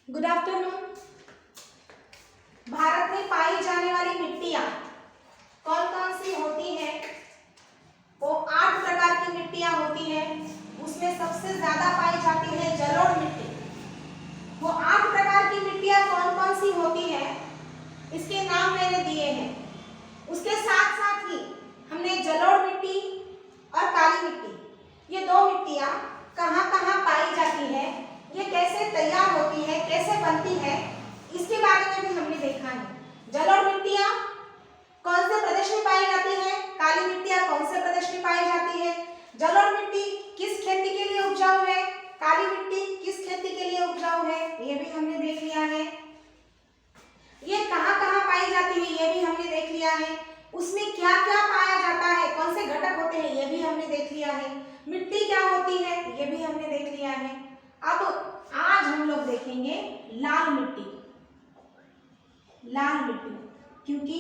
Good afternoon. Bharat में पाई जाने वाली मिट्टियां कौन कौन सी होती हैं? वो 8 प्रकार की मिट्टियां होती हैं। उसमें सबसे ज्यादा पाई जाती है जलोढ़ मिट्टी। वो 8 प्रकार की मिट्टियां कौन कौन सी होती हैं, इसके नाम मैंने दिए हैं। उसके साथ साथ ही हमने जलोढ़ मिट्टी और काली मिट्टी, ये 2 मिट्टियां कहाँ कहाँ पाई जाती है, ये कैसे तैयार होती है, कैसे बनती है, इसके बारे में भी हमने देखा है। जलोढ़ मिट्टियां कौन से प्रदेश में पाई जाती है, काली मिट्टियां कौन से प्रदेश में पाई जाती है, जलोढ़ मिट्टी किस खेती के लिए उपजाऊ है, काली मिट्टी किस खेती के लिए उपजाऊ है, ये भी हमने देख लिया है। ये कहाँ कहाँ पाई जाती है, ये भी हमने देख लिया है। उसमें क्या क्या पाया जाता है, कौन से घटक होते हैं, ये भी हमने देख लिया है। मिट्टी क्या होती है, ये भी हमने देख लिया है। अब आज हम लोग देखेंगे लाल मिट्टी। लाल मिट्टी, क्योंकि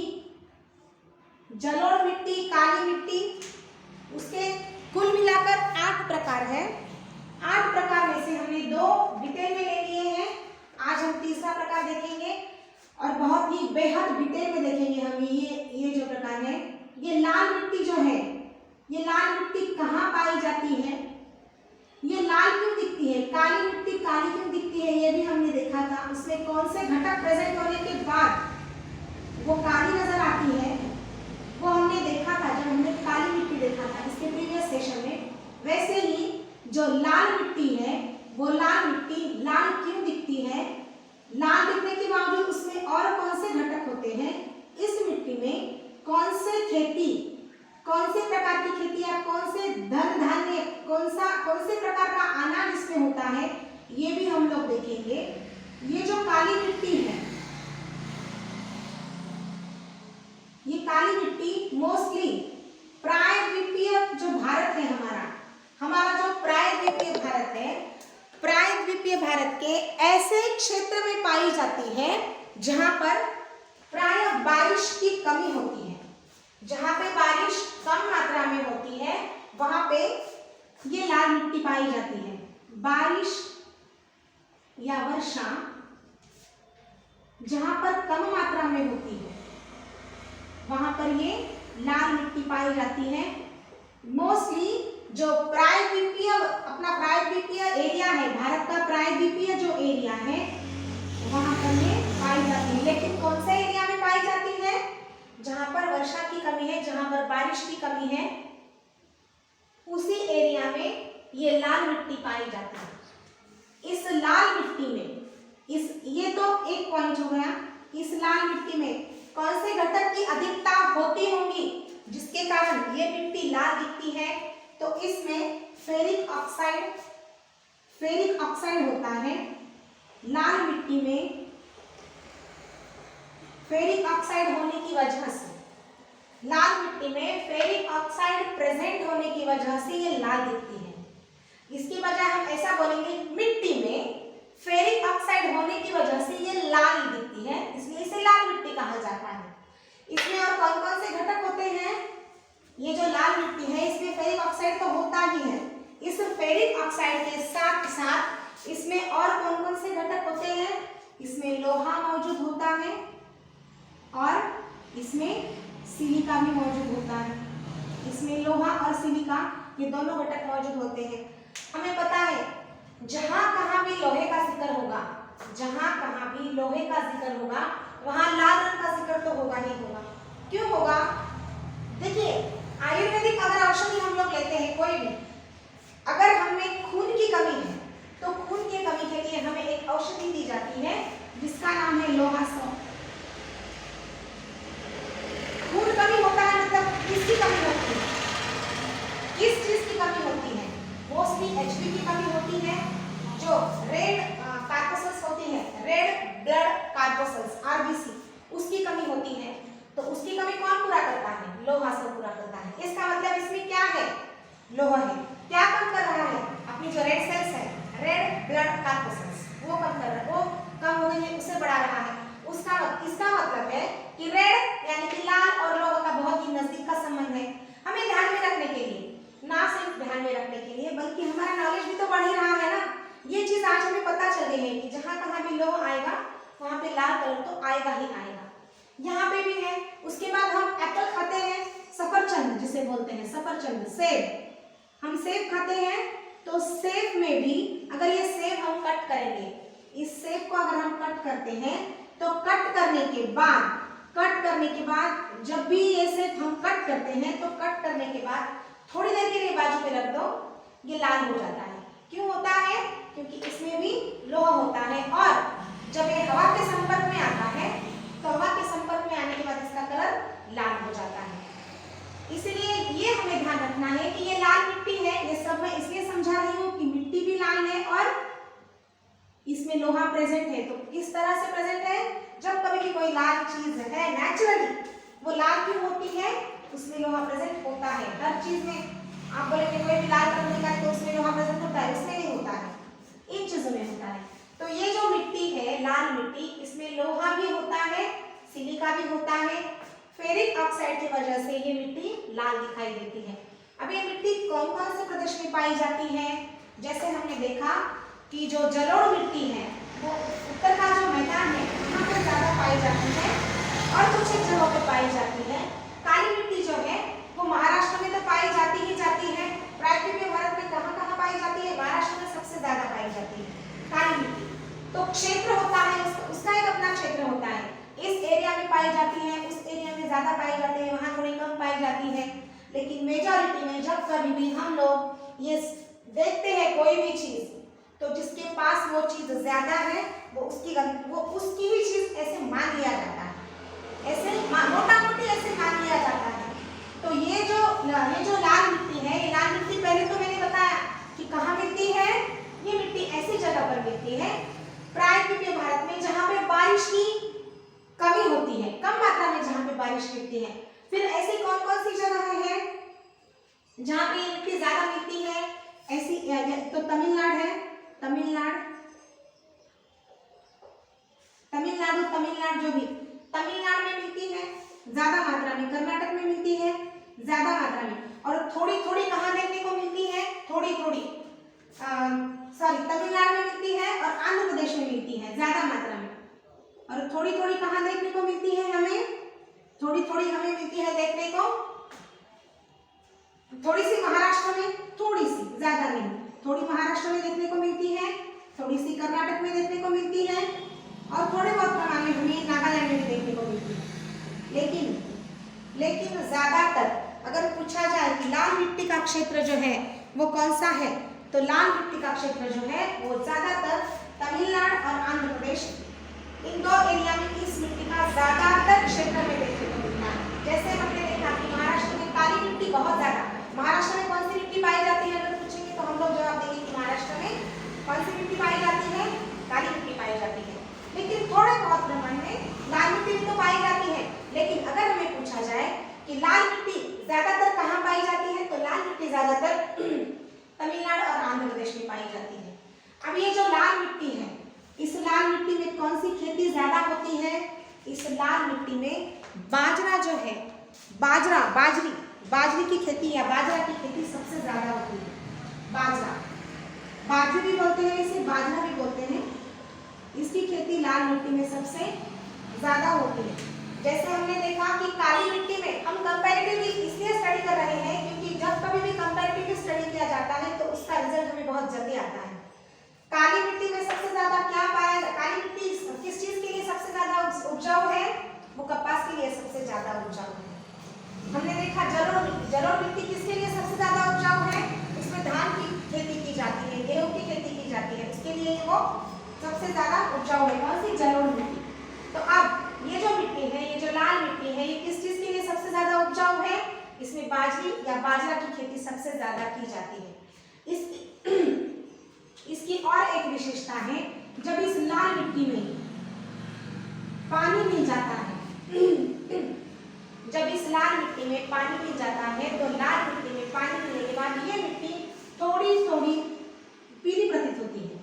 जलोढ़ मिट्टी, काली मिट्टी, उसके कुल मिलाकर 8 प्रकार है। 8 प्रकार में से हमने 2 डिटेल में ले लिए हैं। आज हम तीसरा प्रकार देखेंगे और बहुत ही बेहद डिटेल में देखेंगे हम ये जो प्रकार है। ये लाल मिट्टी जो है, ये लाल मिट्टी कहाँ पाई जाती है, ये लाल क्यों दिखती है, काली मिट्टी काली क्यों दिखती है, ये भी हमने देखा था। उसमें कौन से घटक प्रेजेंट होने के बाद वो काली नजर आती है, वो हमने देखा था जब हमने काली मिट्टी देखा था इसके प्रीवियस सेशन में। वैसे ही जो लाल मिट्टी है, वो लाल मिट्टी लाल क्यों दिखती है, लाल दिखने के बावजूद उसमें और कौन से घटक होते हैं, इस मिट्टी में कौन से खेती, कौन से प्रकार की खेती या कौन से धन धान्य, कौन से प्रकार का अनाज इसमें होता है, ये भी हम लोग देखेंगे। ये जो काली मिट्टी है, ये काली मिट्टी मोस्टली प्रायद्वीपीय जो भारत है, हमारा जो प्रायद्वीपीय भारत है, प्रायद्वीपीय भारत के ऐसे क्षेत्र में पाई जाती है जहां पर प्राय बारिश की कमी होती है। जहां पे बारिश कम मात्रा में होती है वहां पे ये लाल मिट्टी पाई जाती है। बारिश या वर्षा जहां पर कम मात्रा में होती है वहां पर ये लाल मिट्टी पाई जाती है। मोस्टली जो प्रायद्वीपीय, अपना प्रायद्वीपीय एरिया है, भारत का प्रायद्वीपीय जो एरिया है वहां पर ये पाई जाती है। लेकिन कौन से एरिया में पाई जाती है, जहां पर वर्षा की कमी है, जहां पर बारिश की कमी है, उसी एरिया में ये लाल मिट्टी पाई जाती है। इस लाल मिट्टी में ये तो एक पॉइंट हो गया। इस लाल मिट्टी में कौन से घटक की अधिकता होती होगी जिसके कारण ये मिट्टी लाल दिखती है, तो इसमें फेरिक ऑक्साइड होता है। लाल मिट्टी में फेरिक ऑक्साइड होने की वजह से, लाल मिट्टी में फेरिक ऑक्साइड प्रेजेंट होने की वजह से ये लाल दिखती है। इसकी वजह हम ऐसा बोलेंगे, मिट्टी में फेरिक ऑक्साइड होने की वजह से ये लाल दिखती है, इसलिए इसे लाल मिट्टी कहा जाता है। इसमें और कौन कौन से घटक होते हैं, ये जो लाल मिट्टी है इसमें फेरिक ऑक्साइड तो होता ही है। इस फेरिक ऑक्साइड के साथ साथ इसमें और कौन कौन से घटक होते हैं, इसमें लोहा मौजूद होता है और इसमें सिलिका भी मौजूद होता है। इसमें लोहा और सिलिका ये दोनों घटक मौजूद होते हैं। हमें पता है जहां कहां भी लोहे का जिक्र होगा, जहां कहां भी लोहे का जिक्र होगा वहां लाल रंग का जिक्र तो होगा ही होगा। क्यों होगा? देखिए, आयुर्वेदिक अगर औषधि हम लोग लेते हैं कोई भी, अगर हमें खून की कमी है तो खून की कमी के लिए हमें एक औषधि दी जाती है जिसका नाम है लोहा सौ। खून कमी होता है मतलब किसकी कमी होती है, किस चीज की कमी होती है, मोस्टली एचबी की कमी होती है। जो रेड कार्पोसल्स होती है, रेड ब्लड कार्पोसल्स आरबीसी, उसकी कमी होती है। तो उसकी कमी कौन पूरा करता है, लोहा से पूरा करता है। इसका मतलब इसमें क्या है, लोहा है। क्या कम कर रहा है, अपनी जो रेड सेल्स है, रेड ब्लड कार्पोसल्स, वो कम कर रहा है, वो कम हो गई है, उसे बढ़ा रहा है। इसका मतलब है कि रेड यानी कि लाल और लोहा का बहुत ही नजदीक का संबंध है। हमें ध्यान में रखने के लिए, ना सिर्फ ध्यान में रखने के लिए बल्कि हमारा नॉलेज भी तो बढ़ ही रहा है ना। ये चीज आज हमें पता चल गई है कि जहां कहाँ भी लोह आएगा वहां पे लाल कलर तो आएगा ही आएगा। यहाँ पे भी है। उसके बाद हम एप्पल खाते हैं, सफरचंद जिसे बोलते हैं, सफरचंद, सेब, हम सेब खाते हैं। तो सेब में भी अगर ये सेब हम कट करेंगे, इस सेब को अगर हम कट करते हैं तो कट करने के बाद जब भी ये सेब हम कट करते हैं तो कट करने के बाद थोड़ी देर के लिए बाजू पे रख दो, ये लाल हो जाता है। क्यों होता है? क्योंकि इसमें भी लोहा होता है और जब ये हवा के संपर्क में आता है तो हवा के संपर्क में आने के बाद इसका कलर लाल हो जाता है। इसलिए ये हमें ध्यान रखना है कि ये लाल मिट्टी है। ये सब मैं इसलिए समझा रही हूँ कि मिट्टी भी लाल है और इसमें लोहा प्रेजेंट है। तो किस तरह से प्रेजेंट है? जब कभी भी कोई लाल चीज है नेचुरली वो लाल क्यों होती है, उसमें लोहा प्रेजेंट होता है। हर चीज में आप बोले कि कोई भी लाल कलर दिखा तो उसमें लोहा प्रेजेंट होता है, उसमें नहीं होता है, इन चीजों में होता है। तो ये जो मिट्टी है लाल मिट्टी, इसमें लोहा भी होता है, सिलिका भी होता है। फेरिक ऑक्साइड की वजह से ये मिट्टी लाल दिखाई देती है। अब ये मिट्टी कौन कौन से प्रदेश में पाई जाती है? जैसे हमने देखा कि जो जलोढ़ मिट्टी है वो उत्तर का जो मैदान है वहाँ पर ज्यादा पाई जाती है और कुछ एक जगहों पर पाई जाती है। काली मिट्टी जो है वो महाराष्ट्र में तो पाई जाती ही जाती है। प्राकृतिक भारत में कहाँ कहाँ पाई जाती है? महाराष्ट्र में सबसे ज्यादा पाई जाती है काली मिट्टी। तो क्षेत्र होता है उसका एक अपना क्षेत्र होता है। इस एरिया में पाई जाती है, उस एरिया में ज्यादा पाई जाती है, वहाँ थोड़ी कम पाई जाती है। लेकिन मेजॉरिटी में जब कभी भी हम लोग ये देखते हैं कोई भी चीज, तो जिसके पास वो चीज ज्यादा है वो उसकी ही चीज ऐसे मान लिया जाता है, ऐसे मोटा मोटी ऐसे मान लिया जाता है। तो ये जो लाल मिट्टी है, ये लाल मिट्टी पहले तो मैंने बताया कि कहाँ मिलती है। ये मिट्टी ऐसी जगह पर मिलती है प्रायद्वीपीय भारत में जहाँ पे बारिश की कमी होती है, कम मात्रा में जहाँ पे बारिश गिरती है। फिर ऐसी कौन कौन सी जगह है जहाँ पे ये मिट्टी ज्यादा मिलती है? ऐसी तो तमिलनाडु है, तमिलनाडु जो भी तमिलनाडु में मिलती है ज्यादा मात्रा में, कर्नाटक में मिलती है ज्यादा मात्रा में, और थोड़ी थोड़ी कहाँ देखने को मिलती है? तमिलनाडु में मिलती है और आंध्र प्रदेश में मिलती है ज्यादा मात्रा में। और थोड़ी थोड़ी कहाँ देखने को मिलती है? हमें मिलती है देखने को थोड़ी सी महाराष्ट्र में, थोड़ी सी, ज्यादा नहीं, थोड़ी महाराष्ट्र में देखने को मिलती है, थोड़ी सी कर्नाटक में देखने को मिलती है और थोड़े बहुत प्रमाण में हमें नागालैंड में भी देखने को मिलती है। लेकिन ज्यादातर अगर पूछा जाए कि लाल मिट्टी का क्षेत्र जो है वो कौन सा है, तो लाल मिट्टी का क्षेत्र जो है वो ज्यादातर तमिलनाडु और आंध्र प्रदेश, इन दो एरिया में इस मिट्टी का ज्यादातर क्षेत्र में देखने को मिलता है। जैसे हमने देखा कि महाराष्ट्र में काली मिट्टी बहुत ज्यादा, महाराष्ट्र में कौन सी मिट्टी पाई जाती है अगर पूछेंगे तो हम लोग जवाब देंगे कि महाराष्ट्र में कौन सी मिट्टी पाई जाती है? काली मिट्टी पाई जाती है। लेकिन थोड़े बहुत प्रमाण में लाल मिट्टी भी तो पाई जाती है। लेकिन अगर हमें पूछा जाए कि लाल मिट्टी ज्यादातर कहाँ पाई जाती है, तो लाल मिट्टी ज्यादातर तमिलनाडु और आंध्र प्रदेश में पाई जाती है। अब ये जो लाल मिट्टी है, इस लाल मिट्टी में कौन सी खेती ज्यादा होती है? इस लाल मिट्टी में बाजरा जो है, बाजरी की खेती या बाजरा की खेती सबसे ज्यादा होती है। बाजरी भी बोलते हैं इसे, बाजरा भी बोलते हैं। इसकी खेती लाल मिट्टी में सबसे ज्यादा होती है। जैसे हमने देखा कि काली मिट्टी में हम कंपैरेटिवली इसलिए स्टडी कर रहे हैं क्योंकि जब कभी भी कंपैरेटिव स्टडी किया जाता है तो उसका रिजल्ट हमें बहुत जल्दी आता है। काली मिट्टी में सबसे ज्यादा क्या पाया? काली मिट्टी किस चीज के लिए सबसे ज्यादा उपजाऊ है? वो कपास के लिए सबसे ज्यादा उपजाऊ है। हमने देखा जलोढ़ मिट्टी किसके लिए सबसे ज्यादा उपजाऊ है? उसमें धान की खेती की जाती है, गेहूं की खेती की जाती है, उसके लिए वो सबसे ज्यादा उपजाऊ है। कौन सी? जलोढ़ मिट्टी। तो अब ये जो मिट्टी है, ये जो लाल मिट्टी है, ये किस चीज के लिए सबसे ज्यादा उपजाऊ है? इसमें बाजरी या बाजरा की खेती सबसे ज्यादा की जाती है। इसकी और एक विशेषता है, जब इस लाल मिट्टी में पानी मिल जाता है जब इस लाल मिट्टी में पानी मिल जाता है तो लाल मिट्टी में पानी मिलने के बाद ये मिट्टी थोड़ी थोड़ी पीली प्रतीत होती है,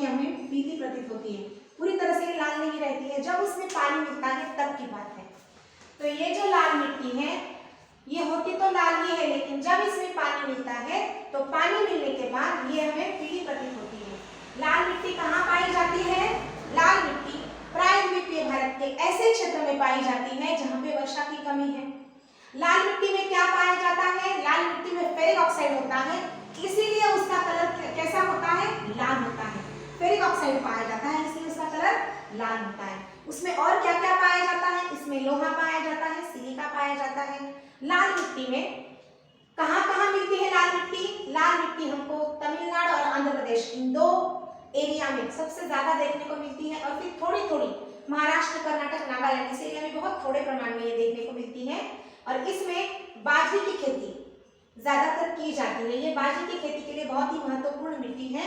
हमें पीली प्रतीत होती है, पूरी तरह से लाल नहीं रहती है। जब उसमें पानी मिलता है तब की बात है। तो ये जो लाल मिट्टी है ये होती तो लाल ही है, लेकिन जब इसमें पानी मिलता है तो पानी मिलने के बाद ये हमें पीली प्रतीत होती है। लाल मिट्टी कहाँ पाई जाती है? लाल मिट्टी प्रायद्वीपीय भारत के ऐसे क्षेत्र में पाई जाती है जहाँ पे वर्षा की कमी है। लाल मिट्टी में क्या पाया जाता है? लाल मिट्टी में फेरिक ऑक्साइड होता है, इसीलिए उसका कलर कैसा होता है? लाल होता है। फेरिक ऑक्साइड पाया जाता है इसलिए उसका कलर लाल होता है। उसमें और क्या क्या पाया जाता है? इसमें लोहा पाया जाता है, सिलिका पाया जाता है। लाल मिट्टी में कहाँ कहाँ मिलती है लाल मिट्टी? लाल मिट्टी हमको तमिलनाडु और आंध्र प्रदेश इन दो एरिया में सबसे ज्यादा देखने को मिलती है, और फिर थोड़ी थोड़ी महाराष्ट्र, कर्नाटक, नागालैंड इस एरिया में बहुत थोड़े प्रमाण में ये देखने को मिलती है। और इसमें बाजरे की खेती ज्यादातर की जाती है। ये बाजरे की खेती के लिए बहुत ही महत्वपूर्ण मिट्टी है।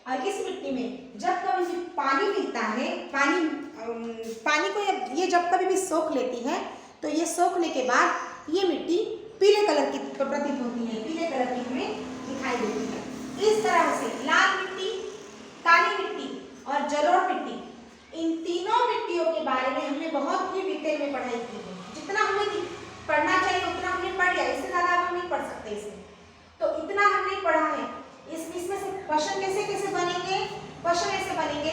और इस मिट्टी में जब कभी भी पानी मिलता है, पानी को ये जब कभी भी सोख लेती है तो ये सोखने के बाद ये मिट्टी पीले कलर की प्रतीत होती है, पीले कलर की हमें दिखाई देती है। इस तरह से लाल मिट्टी, काली मिट्टी और जलोढ़ मिट्टी, इन तीनों मिट्टियों के बारे में हमने बहुत ही डिटेल में पढ़ाई की है। जितना हमें पढ़ना चाहिए उतना हमने पढ़ लिया, इससे ज्यादा हम नहीं पढ़ सकते इसमें। तो इतना हमने पढ़ा है। इसमें से क्वेश्चन कैसे बनेंगे? क्वेश्चन ऐसे बनेंगे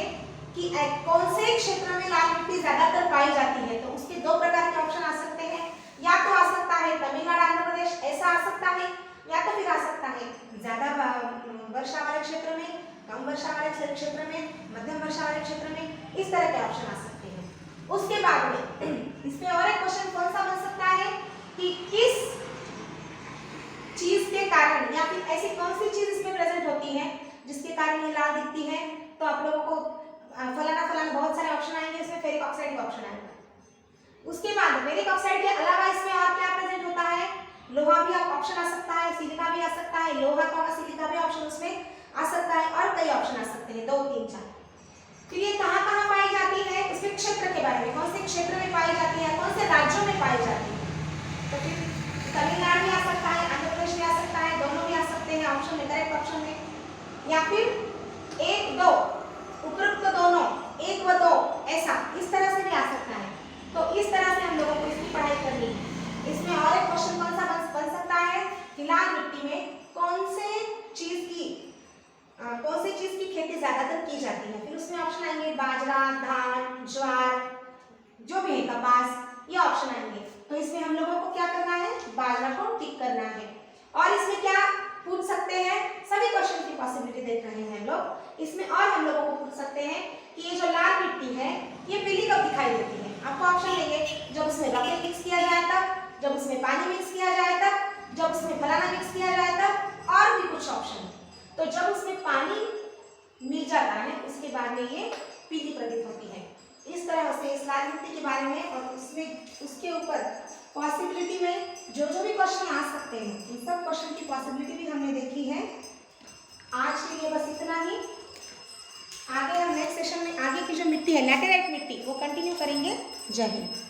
कि कौन से क्षेत्र में लाल मिट्टी ज्यादातर पाई जाती है, तो उसके दो प्रकार के ऑप्शन आ सकते हैं। या तो आ सकता है तमिलनाडु, आंध्र प्रदेश, ऐसा आ सकता है, या तो फिर आ सकता है ज्यादा वर्षा वाले क्षेत्र में, कम वर्षा वाले क्षेत्र में, मध्यम वर्षा वाले क्षेत्र में, इस तरह के ऑप्शन आ सकते हैं। उसके बाद में इसमें और एक क्वेश्चन कौन सा बन सकता है कि किस चीज के कारण या फिर ऐसी कौन सी चीज इसमें प्रेजेंट होती है जिसके कारण ये लाल दिखती है। तो आप लोगों को फलाना बहुत सारे ऑप्शन आएंगे, इसमें फेरिक ऑक्साइड का ऑप्शन आएगा। उसके बाद फेरिक ऑक्साइड के अलावा इसमें और क्या प्रेजेंट होता है? लोहा भी ऑप्शन आ सकता है, सिलिका भी आ सकता है, लोहा का सिलिका भी ऑप्शन उसमें आ सकता है, और कई ऑप्शन आ सकते हैं, 2 3 4। फिर ये कहाँ कहाँ पाई जाती है? उसके क्षेत्र के बारे में, कौन से क्षेत्र में पाई जाती है, कौन से राज्यों में पाई जाती है। तो फिर तमिलनाडु भी आ सकता है, आंध्र प्रदेश भी आ सकता है, दोनों भी आ सकते हैं ऑप्शन में, करेक्ट ऑप्शन में। या फिर 1 2 उपरोक्त दोनों, 1 व 2 ऐसा, इस तरह से भी आ सकता है। तो इस तरह से हम लोगों को इसकी पढ़ाई करनी है। इसमें और एक क्वेश्चन कौन सा बन सकता है कि लाल मिट्टी में कौन से चीज की खेती ज्यादातर की जाती है। फिर उसमें ऑप्शन आएंगे बाजरा, धान, ज्वार, जो भी है, कपास, ये ऑप्शन आएंगे। तो इसमें हम लोगों को क्या करना है? बाजरा को टिक करना है। और इसमें क्या पूछ सकते हैं? सभी क्वेश्चन की पॉसिबिलिटी देख रहे हैं हम लोग। इसमें और हम लोगों को पूछ सकते हैं कि ये जो लाल मिट्टी है ये पीली कब दिखाई देती है। आपको ऑप्शन लेंगे जब उसमें रॉकेल मिक्स किया जाए तब, जब उसमें पानी मिक्स किया जाए तब, जब उसमें फलाना मिक्स किया जाए तब, और भी कुछ ऑप्शन। तो जब उसमें पानी मिल जाता है उसके बाद में ये पीली प्रतीत होती है। इस तरह से इस लाल मिट्टी के बारे में और उसमें उसके ऊपर पॉसिबिलिटी में जो भी क्वेश्चन आ सकते हैं, इन सब क्वेश्चन की पॉसिबिलिटी भी हमने देखी है। आज के लिए बस इतना ही। आगे हम नेक्स्ट सेशन में आगे की जो मिट्टी है लैटेराइट मिट्टी वो कंटिन्यू करेंगे। जय हिंद।